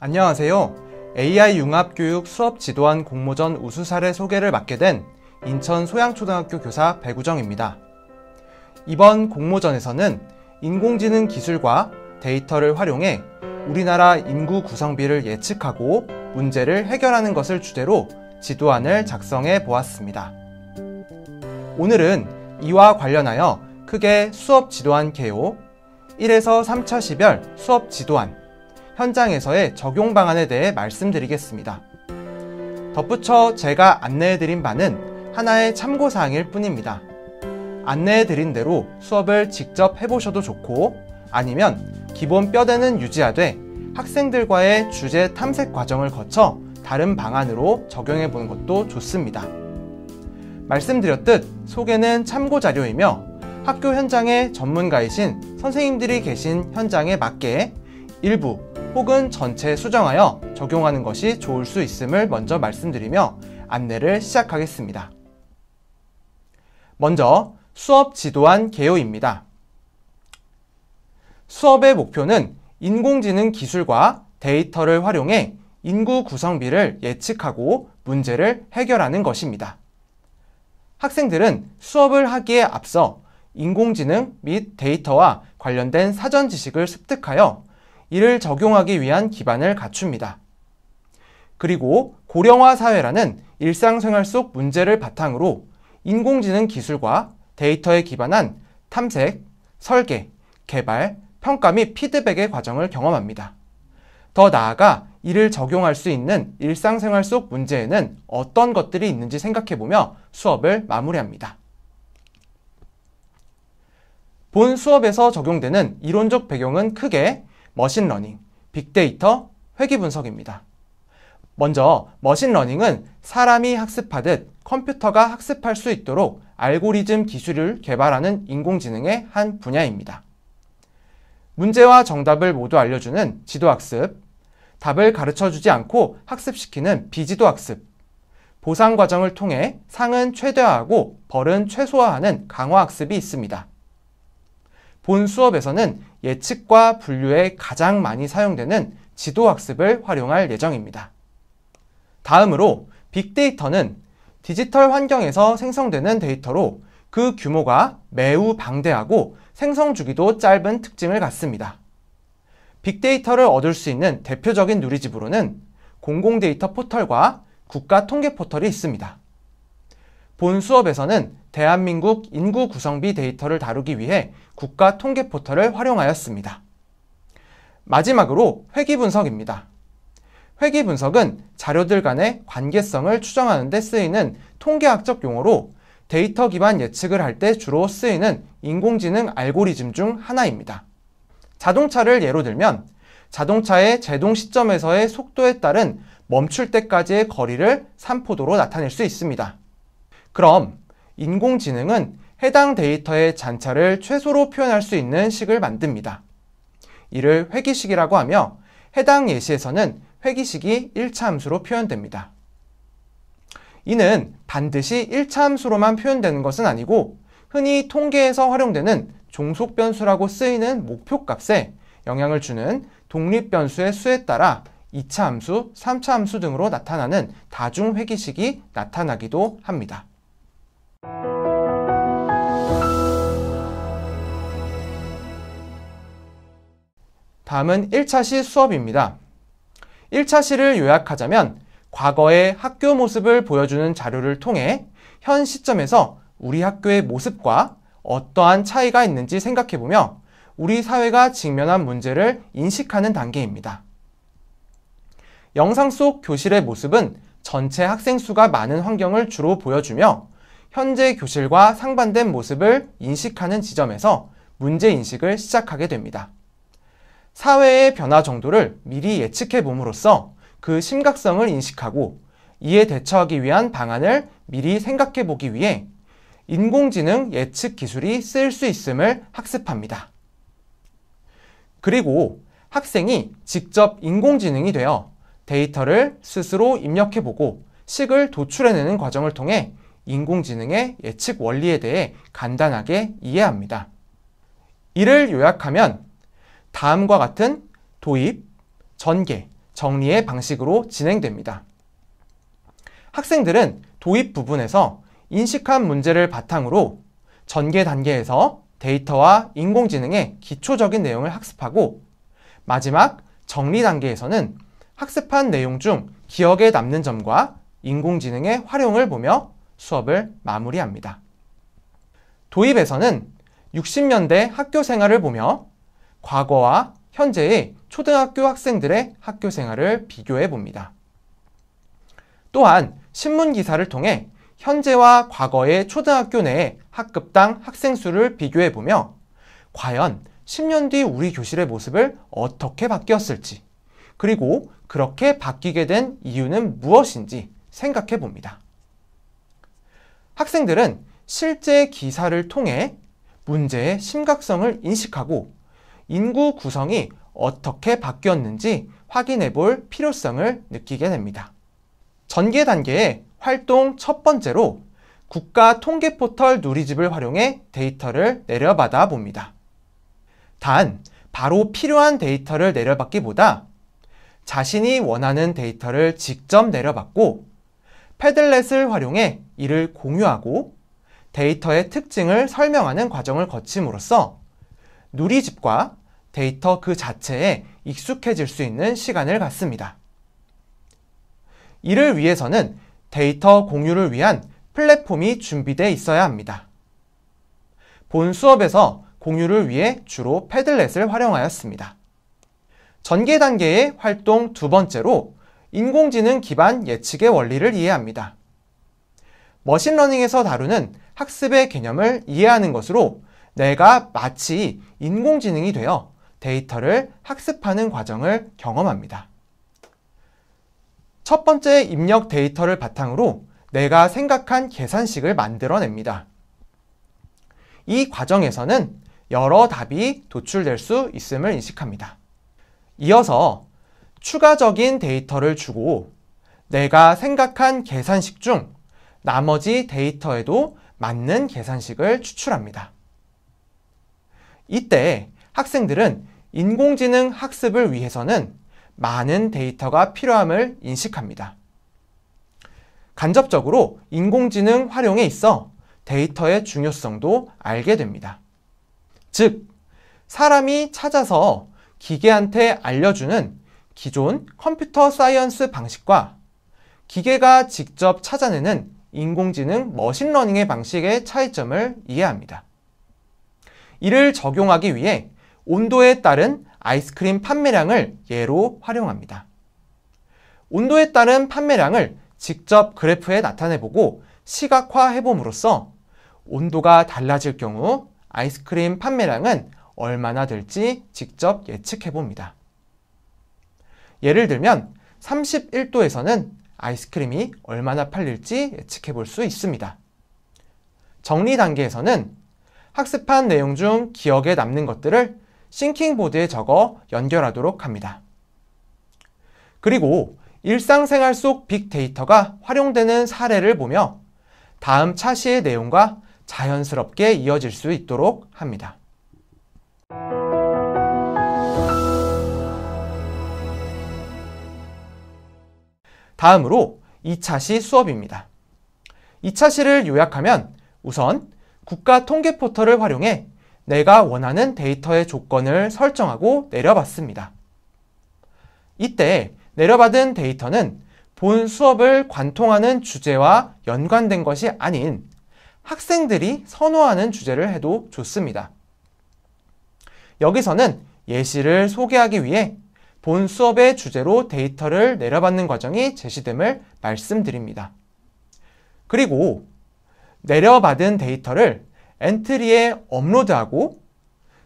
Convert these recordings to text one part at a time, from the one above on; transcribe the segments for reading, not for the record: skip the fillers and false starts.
안녕하세요. AI 융합교육 수업 지도안 공모전 우수 사례 소개를 맡게 된 인천 소양초등학교 교사 배구정입니다. 이번 공모전에서는 인공지능 기술과 데이터를 활용해 우리나라 인구 구성비를 예측하고 문제를 해결하는 것을 주제로 지도안을 작성해 보았습니다. 오늘은 이와 관련하여 크게 수업 지도안 개요, 1에서 3차 시별 수업 지도안, 현장에서의 적용 방안에 대해 말씀드리겠습니다. 덧붙여 제가 안내해드린 바는 하나의 참고사항일 뿐입니다. 안내해드린 대로 수업을 직접 해보셔도 좋고, 아니면 기본 뼈대는 유지하되 학생들과의 주제 탐색 과정을 거쳐 다른 방안으로 적용해보는 것도 좋습니다. 말씀드렸듯 소개는 참고자료이며 학교 현장에 전문가이신 선생님들이 계신 현장에 맞게 일부 혹은 전체 수정하여 적용하는 것이 좋을 수 있음을 먼저 말씀드리며 안내를 시작하겠습니다. 먼저 수업 지도안 개요입니다. 수업의 목표는 인공지능 기술과 데이터를 활용해 인구 구성비를 예측하고 문제를 해결하는 것입니다. 학생들은 수업을 하기에 앞서 인공지능 및 데이터와 관련된 사전 지식을 습득하여 이를 적용하기 위한 기반을 갖춥니다. 그리고 고령화 사회라는 일상생활 속 문제를 바탕으로 인공지능 기술과 데이터에 기반한 탐색, 설계, 개발, 평가 및 피드백의 과정을 경험합니다. 더 나아가 이를 적용할 수 있는 일상생활 속 문제에는 어떤 것들이 있는지 생각해보며 수업을 마무리합니다. 본 수업에서 적용되는 이론적 배경은 크게 머신러닝, 빅데이터, 회귀분석입니다. 먼저 머신러닝은 사람이 학습하듯 컴퓨터가 학습할 수 있도록 알고리즘 기술을 개발하는 인공지능의 한 분야입니다. 문제와 정답을 모두 알려주는 지도학습, 답을 가르쳐주지 않고 학습시키는 비지도학습, 보상 과정을 통해 상은 최대화하고 벌은 최소화하는 강화학습이 있습니다. 본 수업에서는 예측과 분류에 가장 많이 사용되는 지도학습을 활용할 예정입니다. 다음으로 빅데이터는 디지털 환경에서 생성되는 데이터로 그 규모가 매우 방대하고 생성 주기도 짧은 특징을 갖습니다. 빅데이터를 얻을 수 있는 대표적인 누리집으로는 공공데이터 포털과 국가통계 포털이 있습니다. 본 수업에서는 대한민국 인구 구성비 데이터를 다루기 위해 국가통계 포털을 활용하였습니다. 마지막으로 회귀분석입니다. 회귀분석은 자료들 간의 관계성을 추정하는 데 쓰이는 통계학적 용어로 데이터 기반 예측을 할 때 주로 쓰이는 인공지능 알고리즘 중 하나입니다. 자동차를 예로 들면 자동차의 제동 시점에서의 속도에 따른 멈출 때까지의 거리를 산포도로 나타낼 수 있습니다. 그럼 인공지능은 해당 데이터의 잔차를 최소로 표현할 수 있는 식을 만듭니다. 이를 회귀식이라고 하며 해당 예시에서는 회귀식이 1차 함수로 표현됩니다. 이는 반드시 1차 함수로만 표현되는 것은 아니고 흔히 통계에서 활용되는 종속변수라고 쓰이는 목표값에 영향을 주는 독립변수의 수에 따라 2차 함수, 3차 함수 등으로 나타나는 다중회귀식이 나타나기도 합니다. 다음은 1차 시 수업입니다. 1차 시를 요약하자면 과거의 학교 모습을 보여주는 자료를 통해 현 시점에서 우리 학교의 모습과 어떠한 차이가 있는지 생각해보며 우리 사회가 직면한 문제를 인식하는 단계입니다. 영상 속 교실의 모습은 전체 학생 수가 많은 환경을 주로 보여주며 현재 교실과 상반된 모습을 인식하는 지점에서 문제인식을 시작하게 됩니다. 사회의 변화 정도를 미리 예측해 봄으로써 그 심각성을 인식하고 이에 대처하기 위한 방안을 미리 생각해 보기 위해 인공지능 예측 기술이 쓰일 수 있음을 학습합니다. 그리고 학생이 직접 인공지능이 되어 데이터를 스스로 입력해 보고 식을 도출해내는 과정을 통해 인공지능의 예측 원리에 대해 간단하게 이해합니다. 이를 요약하면 다음과 같은 도입, 전개, 정리의 방식으로 진행됩니다. 학생들은 도입 부분에서 인식한 문제를 바탕으로 전개 단계에서 데이터와 인공지능의 기초적인 내용을 학습하고 마지막 정리 단계에서는 학습한 내용 중 기억에 남는 점과 인공지능의 활용을 보며 수업을 마무리합니다. 도입에서는 60년대 학교 생활을 보며 과거와 현재의 초등학교 학생들의 학교 생활을 비교해 봅니다. 또한 신문 기사를 통해 현재와 과거의 초등학교 내의 학급당 학생 수를 비교해 보며 과연 10년 뒤 우리 교실의 모습을 어떻게 바뀌었을지 그리고 그렇게 바뀌게 된 이유는 무엇인지 생각해 봅니다. 학생들은 실제 기사를 통해 문제의 심각성을 인식하고 인구 구성이 어떻게 바뀌었는지 확인해 볼 필요성을 느끼게 됩니다. 전개 단계의 활동 첫 번째로 국가 통계 포털 누리집을 활용해 데이터를 내려받아 봅니다. 단, 바로 필요한 데이터를 내려받기보다 자신이 원하는 데이터를 직접 내려받고 패들렛을 활용해 이를 공유하고 데이터의 특징을 설명하는 과정을 거침으로써 누리집과 데이터 그 자체에 익숙해질 수 있는 시간을 갖습니다. 이를 위해서는 데이터 공유를 위한 플랫폼이 준비되어 있어야 합니다. 본 수업에서 공유를 위해 주로 패들렛을 활용하였습니다. 전개 단계의 활동 두 번째로 인공지능 기반 예측의 원리를 이해합니다. 머신러닝에서 다루는 학습의 개념을 이해하는 것으로 내가 마치 인공지능이 되어 데이터를 학습하는 과정을 경험합니다. 첫 번째 입력 데이터를 바탕으로 내가 생각한 계산식을 만들어냅니다. 이 과정에서는 여러 답이 도출될 수 있음을 인식합니다. 이어서 추가적인 데이터를 주고 내가 생각한 계산식 중 나머지 데이터에도 맞는 계산식을 추출합니다. 이때 학생들은 인공지능 학습을 위해서는 많은 데이터가 필요함을 인식합니다. 간접적으로 인공지능 활용에 있어 데이터의 중요성도 알게 됩니다. 즉, 사람이 찾아서 기계한테 알려주는 기존 컴퓨터 사이언스 방식과 기계가 직접 찾아내는 인공지능 머신러닝의 방식의 차이점을 이해합니다. 이를 적용하기 위해 온도에 따른 아이스크림 판매량을 예로 활용합니다. 온도에 따른 판매량을 직접 그래프에 나타내보고 시각화해봄으로써 온도가 달라질 경우 아이스크림 판매량은 얼마나 될지 직접 예측해봅니다. 예를 들면 31도에서는 아이스크림이 얼마나 팔릴지 예측해볼 수 있습니다. 정리 단계에서는 학습한 내용 중 기억에 남는 것들을 싱킹보드에 적어 연결하도록 합니다. 그리고 일상생활 속 빅데이터가 활용되는 사례를 보며 다음 차시의 내용과 자연스럽게 이어질 수 있도록 합니다. 다음으로 2차시 수업입니다. 2차시를 요약하면 우선 국가 통계 포털을 활용해 내가 원하는 데이터의 조건을 설정하고 내려받습니다. 이때 내려받은 데이터는 본 수업을 관통하는 주제와 연관된 것이 아닌 학생들이 선호하는 주제를 해도 좋습니다. 여기서는 예시를 소개하기 위해 본 수업의 주제로 데이터를 내려받는 과정이 제시됨을 말씀드립니다. 그리고 내려받은 데이터를 엔트리에 업로드하고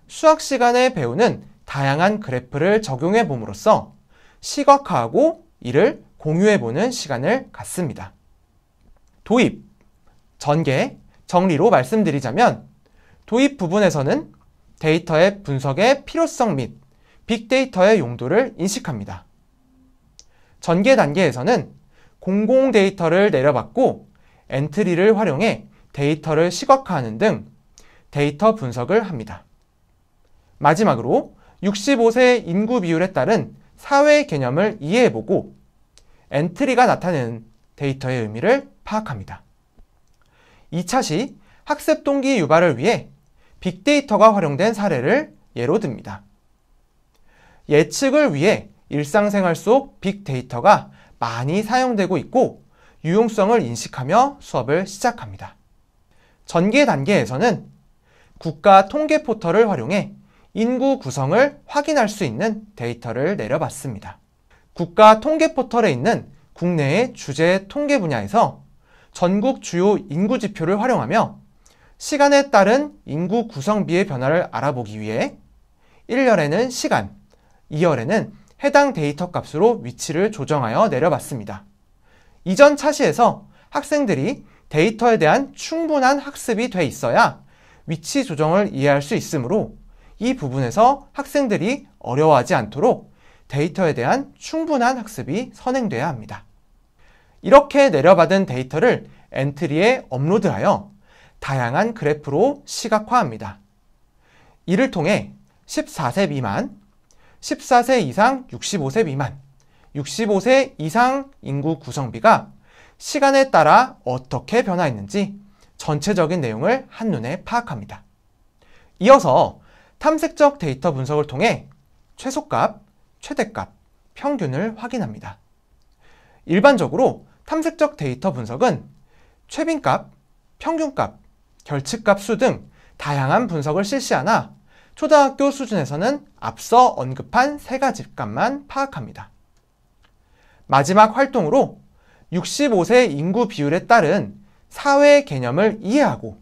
수학 시간에 배우는 다양한 그래프를 적용해 봄으로써 시각화하고 이를 공유해보는 시간을 갖습니다. 도입, 전개, 정리로 말씀드리자면 도입 부분에서는 데이터의 분석의 필요성 및 빅데이터의 용도를 인식합니다. 전개 단계에서는 공공 데이터를 내려받고 엔트리를 활용해 데이터를 시각화하는 등 데이터 분석을 합니다. 마지막으로 65세 인구 비율에 따른 사회 개념을 이해해보고 엔트리가 나타내는 데이터의 의미를 파악합니다. 2차 시 학습 동기 유발을 위해 빅데이터가 활용된 사례를 예로 듭니다. 예측을 위해 일상생활 속 빅데이터가 많이 사용되고 있고 유용성을 인식하며 수업을 시작합니다. 전개 단계에서는 국가 통계 포털을 활용해 인구 구성을 확인할 수 있는 데이터를 내려봤습니다. 국가 통계 포털에 있는 국내의 주제 통계 분야에서 전국 주요 인구 지표를 활용하며 시간에 따른 인구 구성비의 변화를 알아보기 위해 1열에는 시간, 2열에는 해당 데이터 값으로 위치를 조정하여 내려봤습니다. 이전 차시에서 학생들이 데이터에 대한 충분한 학습이 돼 있어야 위치 조정을 이해할 수 있으므로 이 부분에서 학생들이 어려워하지 않도록 데이터에 대한 충분한 학습이 선행돼야 합니다. 이렇게 내려받은 데이터를 엔트리에 업로드하여 다양한 그래프로 시각화합니다. 이를 통해 14세 미만, 14세 이상 65세 미만, 65세 이상 인구 구성비가 시간에 따라 어떻게 변화했는지 전체적인 내용을 한눈에 파악합니다. 이어서 탐색적 데이터 분석을 통해 최소값, 최대값, 평균을 확인합니다. 일반적으로 탐색적 데이터 분석은 최빈값, 평균값, 결측값 수 등 다양한 분석을 실시하나 초등학교 수준에서는 앞서 언급한 세 가지 값만 파악합니다. 마지막 활동으로 65세 인구 비율에 따른 사회 개념을 이해하고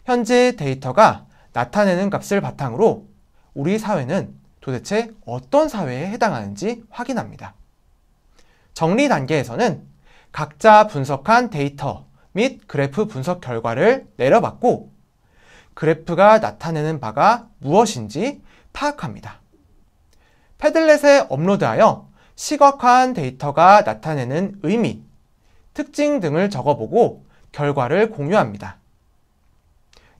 현재 데이터가 나타내는 값을 바탕으로 우리 사회는 도대체 어떤 사회에 해당하는지 확인합니다. 정리 단계에서는 각자 분석한 데이터 및 그래프 분석 결과를 내려받고 그래프가 나타내는 바가 무엇인지 파악합니다. 패들렛에 업로드하여 시각화한 데이터가 나타내는 의미, 특징 등을 적어보고 결과를 공유합니다.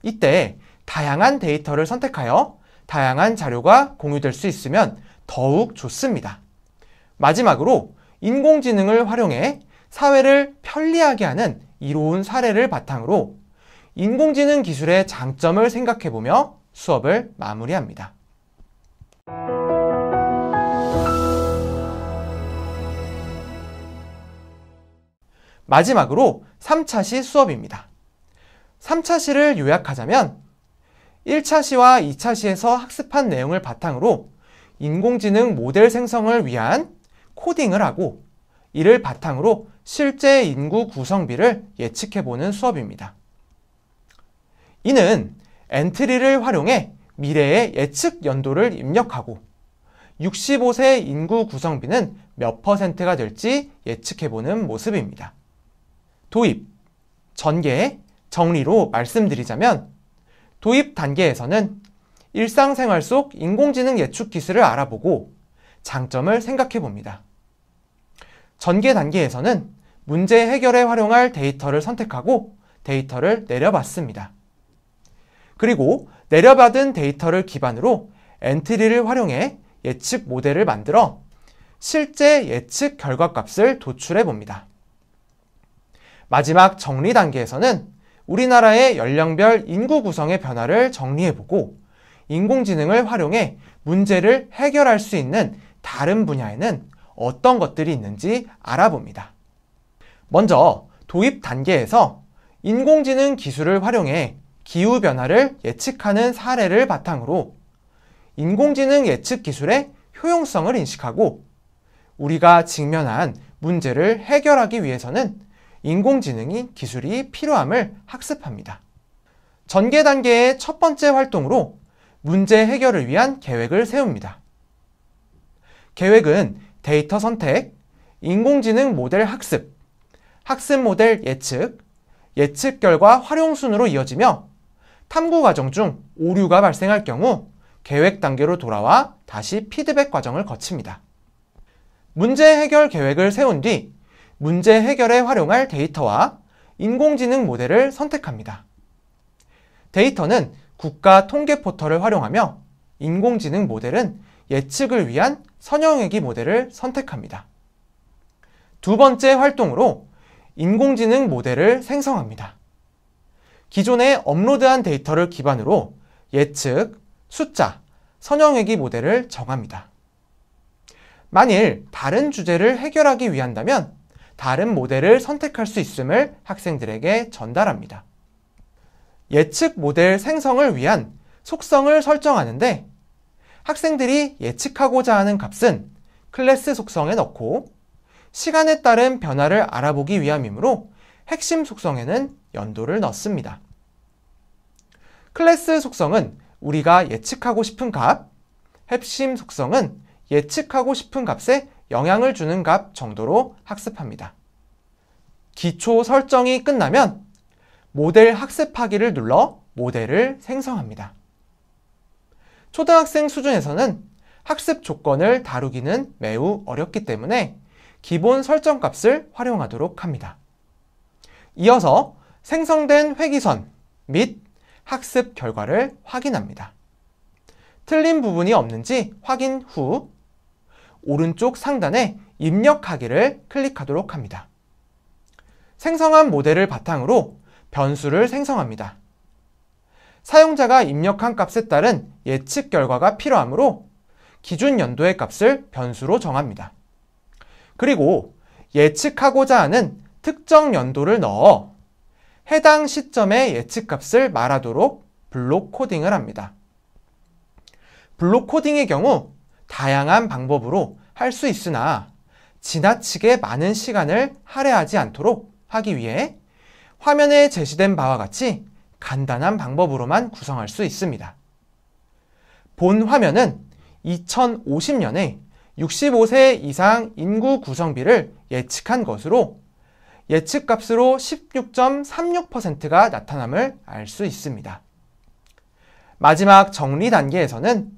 이때 다양한 데이터를 선택하여 다양한 자료가 공유될 수 있으면 더욱 좋습니다. 마지막으로 인공지능을 활용해 사회를 편리하게 하는 이로운 사례를 바탕으로 인공지능 기술의 장점을 생각해보며 수업을 마무리합니다. 마지막으로 3차 시 수업입니다. 3차 시를 요약하자면 1차 시와 2차 시에서 학습한 내용을 바탕으로 인공지능 모델 생성을 위한 코딩을 하고 이를 바탕으로 실제 인구 구성비를 예측해보는 수업입니다. 이는 엔트리를 활용해 미래의 예측 연도를 입력하고 65세 인구 구성비는 몇 %가 될지 예측해보는 모습입니다. 도입, 전개, 정리로 말씀드리자면 도입 단계에서는 일상생활 속 인공지능 예측 기술을 알아보고 장점을 생각해봅니다. 전개 단계에서는 문제 해결에 활용할 데이터를 선택하고 데이터를 내려받습니다. 그리고 내려받은 데이터를 기반으로 엔트리를 활용해 예측 모델을 만들어 실제 예측 결과값을 도출해 봅니다. 마지막 정리 단계에서는 우리나라의 연령별 인구 구성의 변화를 정리해보고 인공지능을 활용해 문제를 해결할 수 있는 다른 분야에는 어떤 것들이 있는지 알아봅니다. 먼저 도입 단계에서 인공지능 기술을 활용해 기후변화를 예측하는 사례를 바탕으로 인공지능 예측 기술의 효용성을 인식하고 우리가 직면한 문제를 해결하기 위해서는 인공지능이 기술이 필요함을 학습합니다. 전개 단계의 첫 번째 활동으로 문제 해결을 위한 계획을 세웁니다. 계획은 데이터 선택, 인공지능 모델 학습, 학습 모델 예측, 예측 결과 활용 순으로 이어지며 탐구 과정 중 오류가 발생할 경우 계획 단계로 돌아와 다시 피드백 과정을 거칩니다. 문제 해결 계획을 세운 뒤 문제 해결에 활용할 데이터와 인공지능 모델을 선택합니다. 데이터는 국가 통계 포털을 활용하며 인공지능 모델은 예측을 위한 선형외기 모델을 선택합니다. 두 번째 활동으로 인공지능 모델을 생성합니다. 기존에 업로드한 데이터를 기반으로 예측, 숫자, 선형외기 모델을 정합니다. 만일 다른 주제를 해결하기 위한다면 다른 모델을 선택할 수 있음을 학생들에게 전달합니다. 예측 모델 생성을 위한 속성을 설정하는데 학생들이 예측하고자 하는 값은 클래스 속성에 넣고 시간에 따른 변화를 알아보기 위함이므로 핵심 속성에는 연도를 넣습니다. 클래스 속성은 우리가 예측하고 싶은 값, 핵심 속성은 예측하고 싶은 값에 영향을 주는 값 정도로 학습합니다. 기초 설정이 끝나면 모델 학습하기를 눌러 모델을 생성합니다. 초등학생 수준에서는 학습 조건을 다루기는 매우 어렵기 때문에 기본 설정 값을 활용하도록 합니다. 이어서 생성된 회기선 및 학습 결과를 확인합니다. 틀린 부분이 없는지 확인 후 오른쪽 상단에 입력하기를 클릭하도록 합니다. 생성한 모델을 바탕으로 변수를 생성합니다. 사용자가 입력한 값에 따른 예측 결과가 필요하므로 기준 연도의 값을 변수로 정합니다. 그리고 예측하고자 하는 특정 연도를 넣어 해당 시점의 예측값을 말하도록 블록 코딩을 합니다. 블록 코딩의 경우 다양한 방법으로 할 수 있으나 지나치게 많은 시간을 할애하지 않도록 하기 위해 화면에 제시된 바와 같이 간단한 방법으로만 구성할 수 있습니다. 본 화면은 2050년에 65세 이상 인구 구성비를 예측한 것으로 예측값으로 16.36%가 나타남을 알 수 있습니다. 마지막 정리 단계에서는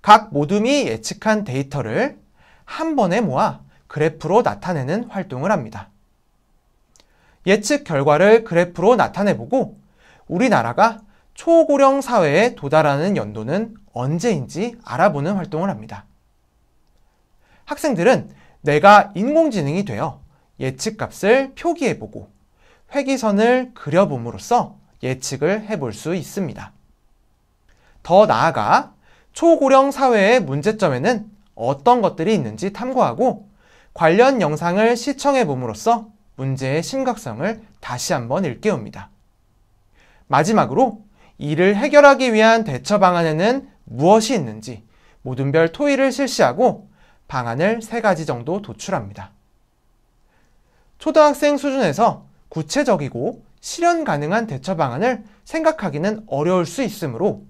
각 모둠이 예측한 데이터를 한 번에 모아 그래프로 나타내는 활동을 합니다. 예측 결과를 그래프로 나타내보고 우리나라가 초고령 사회에 도달하는 연도는 언제인지 알아보는 활동을 합니다. 학생들은 내가 인공지능이 되어 예측값을 표기해보고 회기선을 그려봄으로써 예측을 해볼 수 있습니다. 더 나아가 초고령 사회의 문제점에는 어떤 것들이 있는지 탐구하고 관련 영상을 시청해봄으로써 문제의 심각성을 다시 한번 일깨웁니다. 마지막으로 이를 해결하기 위한 대처 방안에는 무엇이 있는지 모둠별 토의를 실시하고 방안을 3가지 정도 도출합니다. 초등학생 수준에서 구체적이고 실현 가능한 대처 방안을 생각하기는 어려울 수 있으므로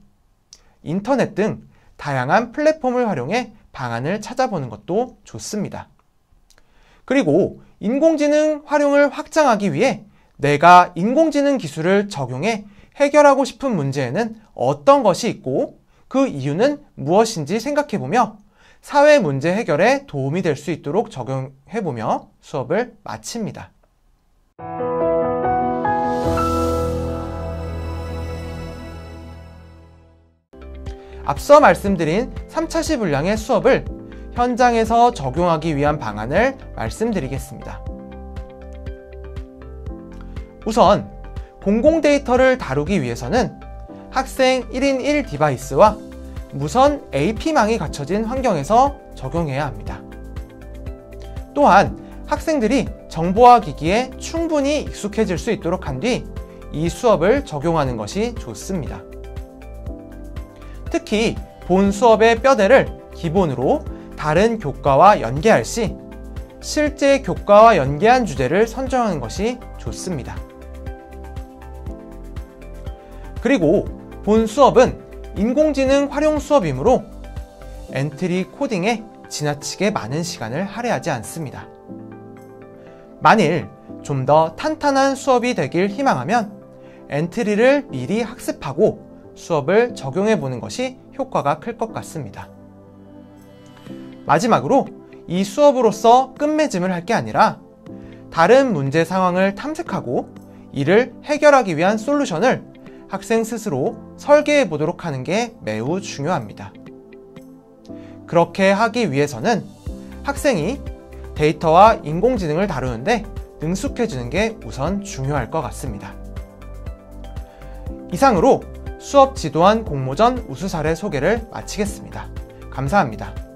인터넷 등 다양한 플랫폼을 활용해 방안을 찾아보는 것도 좋습니다. 그리고 인공지능 활용을 확장하기 위해 내가 인공지능 기술을 적용해 해결하고 싶은 문제에는 어떤 것이 있고 그 이유는 무엇인지 생각해보며 사회 문제 해결에 도움이 될 수 있도록 적용해보며 수업을 마칩니다. 앞서 말씀드린 3차시 분량의 수업을 현장에서 적용하기 위한 방안을 말씀드리겠습니다. 우선 공공 데이터를 다루기 위해서는 학생 1인 1 디바이스와 무선 AP망이 갖춰진 환경에서 적용해야 합니다. 또한 학생들이 정보화 기기에 충분히 익숙해질 수 있도록 한 뒤 이 수업을 적용하는 것이 좋습니다. 특히 본 수업의 뼈대를 기본으로 다른 교과와 연계할 시 실제 교과와 연계한 주제를 선정하는 것이 좋습니다. 그리고 본 수업은 인공지능 활용 수업이므로 엔트리 코딩에 지나치게 많은 시간을 할애하지 않습니다. 만일 좀 더 탄탄한 수업이 되길 희망하면 엔트리를 미리 학습하고 수업을 적용해 보는 것이 효과가 클 것 같습니다. 마지막으로 이 수업으로서 끝맺음을 할 게 아니라 다른 문제 상황을 탐색하고 이를 해결하기 위한 솔루션을 학생 스스로 설계해 보도록 하는 게 매우 중요합니다. 그렇게 하기 위해서는 학생이 데이터와 인공지능을 다루는데 능숙해지는 게 우선 중요할 것 같습니다. 이상으로 수업 지도한 공모전 우수 사례 소개를 마치겠습니다. 감사합니다.